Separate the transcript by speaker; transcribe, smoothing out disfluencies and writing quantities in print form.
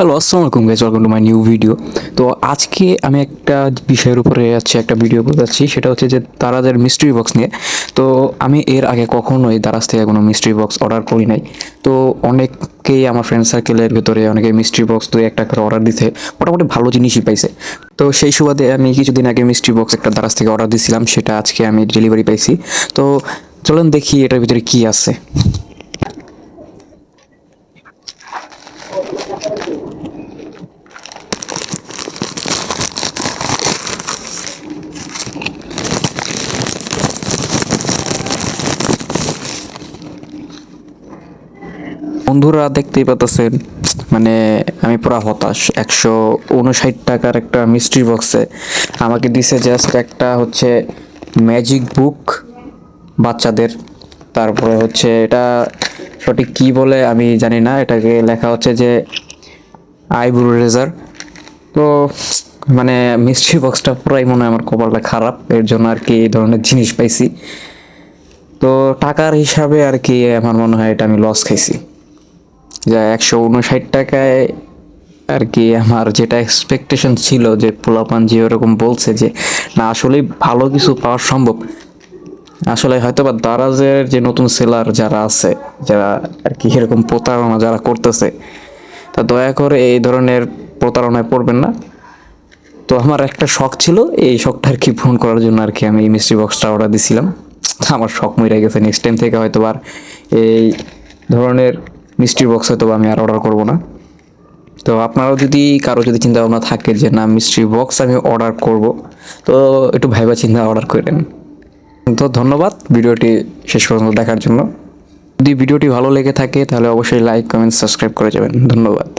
Speaker 1: Hello, আসসালামু আলাইকুম guys, welcome to my new video. তো আজকে আমি একটা বিষয়ের উপরে একটা ভিডিও বোঝাচ্ছি, সেটা হচ্ছে যে দারাজের মিস্ট্রি বক্স নিয়ে। তো আমি এর আগে কখনোই দারাজ থেকে কোনো মিস্ট্রি বক্স অর্ডার করি নাই। তো অনেকেই আমার ফ্রেন্ড সার্কেলের ভেতরে অনেকে মিস্ট্রি বক্স দুই একটা করে অর্ডার দিতে মোটামুটি ভালো জিনিসই পাইছে। তো সেই সুবাদে আমি কিছুদিন আগে মিস্ট্রি বক্স একটা দারাজ থেকে অর্ডার দিয়েছিলাম, সেটা আজকে আমি ডেলিভারি পাইছি। তো চলুন দেখি এটার ভিতরে কি আছে। বন্ধুরা দেখতেই পাচ্ছেন, মানে আমি পুরা হতাশ। 159 টাকার একটা মিস্ট্রি বক্সে আমাকে দিছে জাস্ট একটা হচ্ছে ম্যাজিক বুক বাচ্চাদের। তারপরে হচ্ছে এটা সঠিক কি বলে আমি জানি না, এটাকে লেখা হচ্ছে যে আইব্রো রেজার। তো মানে মিস্ট্রি বক্সটা পুরাই মনে হয় আমার কপালটা খারাপ, এর জন্য আর কি এই ধরনের জিনিস পাইছি। তো টাকার হিসাবে আর কি আমার মনে হয় এটা আমি লস খাইছি। যা 159 টাকায় আর কি আমার যেটা এক্সপেকটেশন ছিল, যে পোলাপান যে ওরকম বলছে যে না আসলে ভালো কিছু পাওয়া সম্ভব, আসলে হয়তো বা দারাজের যে নতুন সেলার যারা আছে, যারা আর কি এরকম প্রতারণা যারা করতেছে, তা দয়া করে এই ধরনের প্রতারণায় পড়বেন না। তো আমার একটা শখ ছিল, এই শখটা আর কি পূরণ করার জন্য আর কি আমি এই মিস্ট্রি বক্সটা অর্ডার দিছিলাম। আমার শখ মরে গেছে, নেক্সট টাইম থেকে হয়তো আর এই ধরনের মিস্ট্রি বক্স হয়তো আমি আর অর্ডার করব না। তো আপনারাও যদি কারো যদি চিন্তা ভাবনা থাকে যে না মিস্ট্রি বক্স আমি অর্ডার করব, তো একটু ভাইবা চিন্তা অর্ডার করেন। তো ধন্যবাদ ভিডিওটি শেষ পর্যন্ত দেখার জন্য। যদি ভিডিওটি ভালো লেগে থাকে তাহলে অবশ্যই লাইক, কমেন্ট, সাবস্ক্রাইব করে যাবেন। ধন্যবাদ।